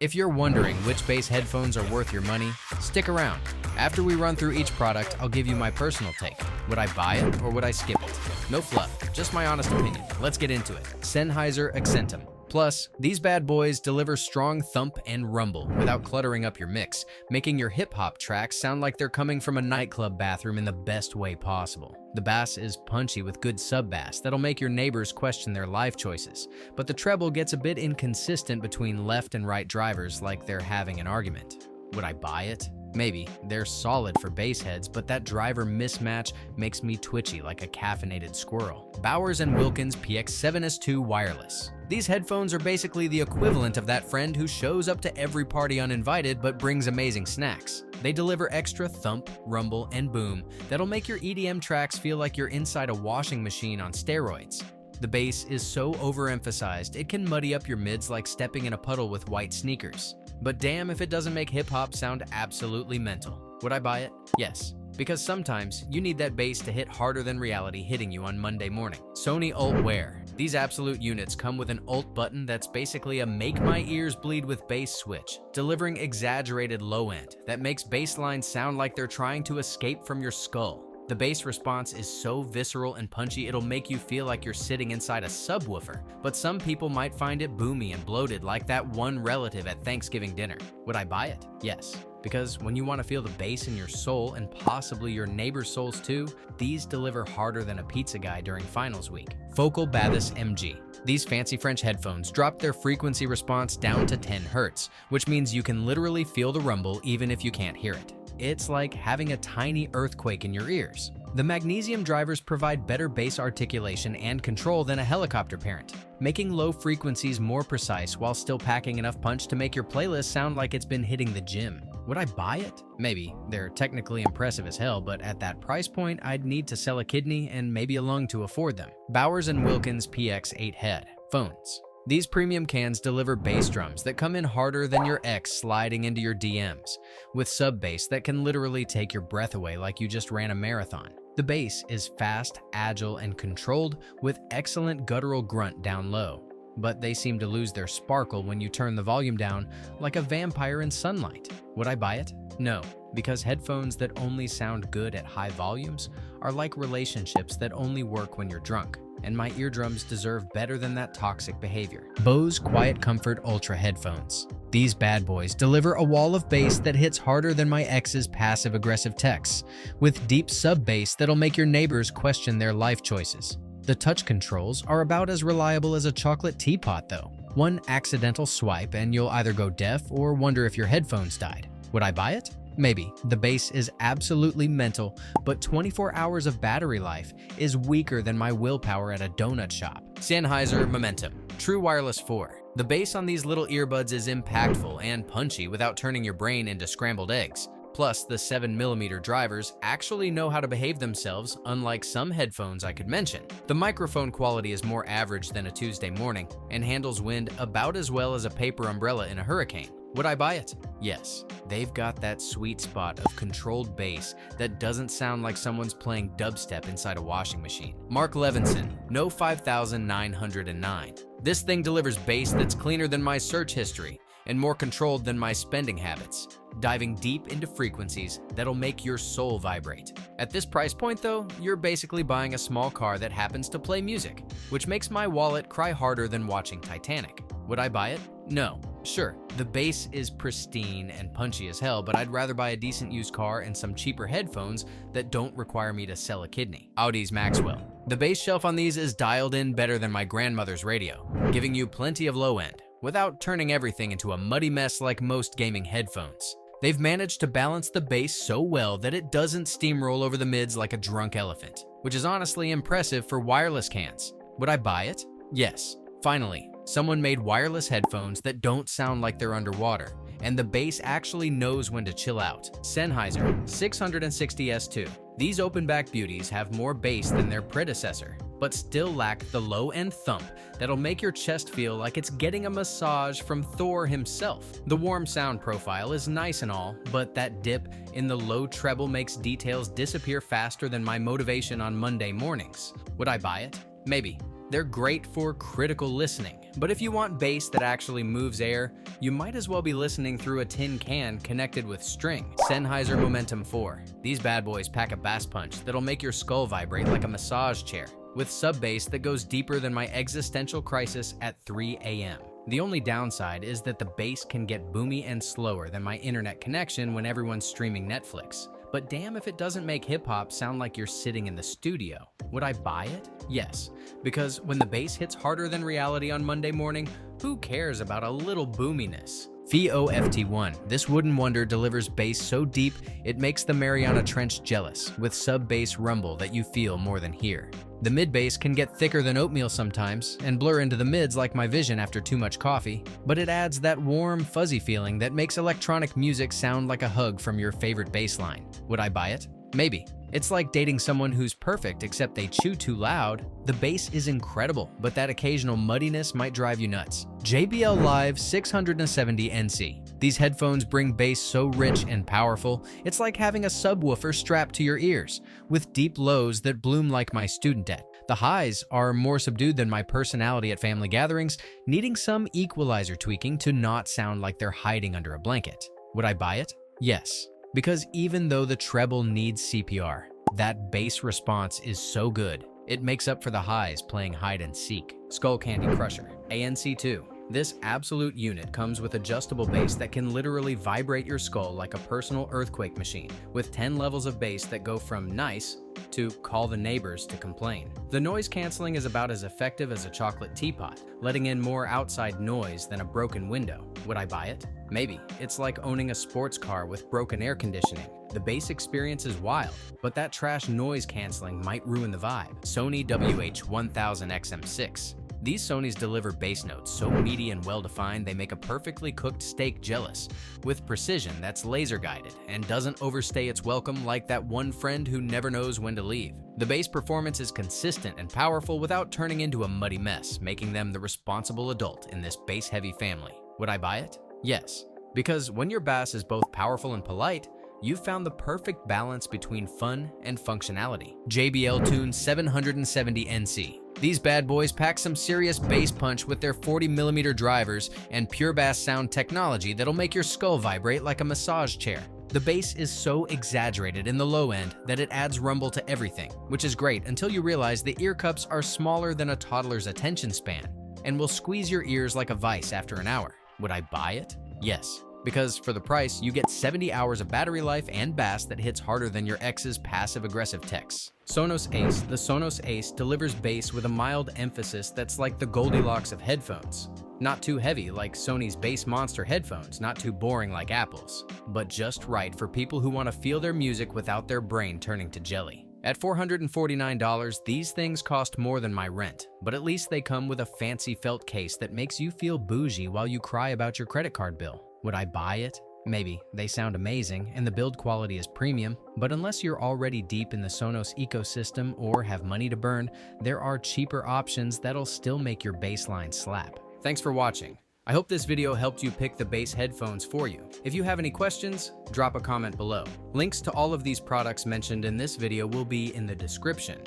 If you're wondering which Bose headphones are worth your money, stick around. After we run through each product, I'll give you my personal take. Would I buy it or would I skip it? No fluff, just my honest opinion. Let's get into it. Sennheiser Accentum. Plus, these bad boys deliver strong thump and rumble without cluttering up your mix, making your hip-hop tracks sound like they're coming from a nightclub bathroom in the best way possible. The bass is punchy with good sub-bass that'll make your neighbors question their life choices, but the treble gets a bit inconsistent between left and right drivers like they're having an argument. Would I buy it? Maybe. They're solid for bass heads, but that driver mismatch makes me twitchy like a caffeinated squirrel. Bowers & Wilkins PX7 S2 Wireless. These headphones are basically the equivalent of that friend who shows up to every party uninvited but brings amazing snacks. They deliver extra thump, rumble, and boom that'll make your EDM tracks feel like you're inside a washing machine on steroids. The bass is so overemphasized, it can muddy up your mids like stepping in a puddle with white sneakers. But damn if it doesn't make hip-hop sound absolutely mental. Would I buy it? Yes. Because sometimes you need that bass to hit harder than reality hitting you on Monday morning. Sony ULT WEAR. These absolute units come with an ULT button that's basically a make my ears bleed with bass switch, delivering exaggerated low end that makes bass lines sound like they're trying to escape from your skull. The bass response is so visceral and punchy it'll make you feel like you're sitting inside a subwoofer, but some people might find it boomy and bloated like that one relative at Thanksgiving dinner. Would I buy it? Yes. Because when you want to feel the bass in your soul and possibly your neighbor's souls too, these deliver harder than a pizza guy during finals week. Focal Bathys MG. These fancy French headphones drop their frequency response down to 10 Hz, which means you can literally feel the rumble even if you can't hear it. It's like having a tiny earthquake in your ears. The magnesium drivers provide better bass articulation and control than a helicopter parent, making low frequencies more precise while still packing enough punch to make your playlist sound like it's been hitting the gym. Would I buy it? Maybe. They're technically impressive as hell, but at that price point, I'd need to sell a kidney and maybe a lung to afford them. Bowers & Wilkins PX8 headphones. These premium cans deliver bass drums that come in harder than your ex sliding into your DMs, with sub-bass that can literally take your breath away like you just ran a marathon. The bass is fast, agile, and controlled with excellent guttural grunt down low, but they seem to lose their sparkle when you turn the volume down like a vampire in sunlight. Would I buy it? No, because headphones that only sound good at high volumes are like relationships that only work when you're drunk. And my eardrums deserve better than that toxic behavior. Bose QuietComfort Ultra headphones. These bad boys deliver a wall of bass that hits harder than my ex's passive-aggressive texts, with deep sub-bass that'll make your neighbors question their life choices. The touch controls are about as reliable as a chocolate teapot though. One accidental swipe and you'll either go deaf or wonder if your headphones died. Would I buy it? Maybe. The bass is absolutely mental, but 24 hours of battery life is weaker than my willpower at a donut shop. Sennheiser Momentum True Wireless 4. The bass on these little earbuds is impactful and punchy without turning your brain into scrambled eggs. Plus, the 7mm drivers actually know how to behave themselves, unlike some headphones I could mention. The microphone quality is more average than a Tuesday morning and handles wind about as well as a paper umbrella in a hurricane. Would I buy it? Yes. They've got that sweet spot of controlled bass that doesn't sound like someone's playing dubstep inside a washing machine. Levinson No 5909. This thing delivers bass that's cleaner than my search history and more controlled than my spending habits, diving deep into frequencies that'll make your soul vibrate. At this price point though, you're basically buying a small car that happens to play music, which makes my wallet cry harder than watching Titanic. Would I buy it? No. Sure, the bass is pristine and punchy as hell, but I'd rather buy a decent used car and some cheaper headphones that don't require me to sell a kidney. Audeze Maxwell. The bass shelf on these is dialed in better than my grandmother's radio, giving you plenty of low end, without turning everything into a muddy mess like most gaming headphones. They've managed to balance the bass so well that it doesn't steamroll over the mids like a drunk elephant, which is honestly impressive for wireless cans. Would I buy it? Yes. Finally, someone made wireless headphones that don't sound like they're underwater, and the bass actually knows when to chill out. Sennheiser 660 S2. These open-back beauties have more bass than their predecessor, but still lack the low-end thump that'll make your chest feel like it's getting a massage from Thor himself. The warm sound profile is nice and all, but that dip in the low treble makes details disappear faster than my motivation on Monday mornings. Would I buy it? Maybe. They're great for critical listening, but if you want bass that actually moves air, you might as well be listening through a tin can connected with string. Sennheiser Momentum 4. These bad boys pack a bass punch that'll make your skull vibrate like a massage chair, with sub bass that goes deeper than my existential crisis at 3 a.m. The only downside is that the bass can get boomy and slower than my internet connection when everyone's streaming Netflix. But damn if it doesn't make hip-hop sound like you're sitting in the studio. Would I buy it? Yes, because when the bass hits harder than reality on Monday morning, who cares about a little boominess? FiiO FT1. This wooden wonder delivers bass so deep it makes the Mariana Trench jealous, with sub-bass rumble that you feel more than hear. The mid-bass can get thicker than oatmeal sometimes and blur into the mids like my vision after too much coffee, but it adds that warm, fuzzy feeling that makes electronic music sound like a hug from your favorite bass line. Would I buy it? Maybe. It's like dating someone who's perfect except they chew too loud. The bass is incredible, but that occasional muddiness might drive you nuts. JBL Live 670 NC. These headphones bring bass so rich and powerful, it's like having a subwoofer strapped to your ears, with deep lows that bloom like my student debt. The highs are more subdued than my personality at family gatherings, needing some equalizer tweaking to not sound like they're hiding under a blanket. Would I buy it? Yes. Because even though the treble needs CPR, that bass response is so good, it makes up for the highs playing hide and seek. Skullcandy Crusher ANC 2. This absolute unit comes with adjustable bass that can literally vibrate your skull like a personal earthquake machine, with 10 levels of bass that go from nice to call the neighbors to complain. The noise canceling is about as effective as a chocolate teapot, letting in more outside noise than a broken window. Would I buy it? Maybe. It's like owning a sports car with broken air conditioning. The bass experience is wild, but that trash noise canceling might ruin the vibe. Sony WH-1000XM6. These Sonys deliver bass notes so meaty and well-defined they make a perfectly cooked steak jealous, with precision that's laser-guided and doesn't overstay its welcome like that one friend who never knows when to leave. The bass performance is consistent and powerful without turning into a muddy mess, making them the responsible adult in this bass-heavy family. Would I buy it? Yes, because when your bass is both powerful and polite, you've found the perfect balance between fun and functionality. JBL Tune 770 NC. These bad boys pack some serious bass punch with their 40mm drivers and pure bass sound technology that'll make your skull vibrate like a massage chair. The bass is so exaggerated in the low end that it adds rumble to everything, which is great until you realize the ear cups are smaller than a toddler's attention span and will squeeze your ears like a vice after an hour. Would I buy it? Yes. Because for the price, you get 70 hours of battery life and bass that hits harder than your ex's passive-aggressive texts. Sonos Ace. The Sonos Ace delivers bass with a mild emphasis that's like the Goldilocks of headphones. Not too heavy like Sony's Bass Monster headphones, not too boring like Apple's, but just right for people who want to feel their music without their brain turning to jelly. At $449, these things cost more than my rent, but at least they come with a fancy felt case that makes you feel bougie while you cry about your credit card bill. Would I buy it? Maybe. They sound amazing, and the build quality is premium, but unless you're already deep in the Sonos ecosystem or have money to burn, there are cheaper options that'll still make your bassline slap. Thanks for watching. I hope this video helped you pick the bass headphones for you. If you have any questions, drop a comment below. Links to all of these products mentioned in this video will be in the description.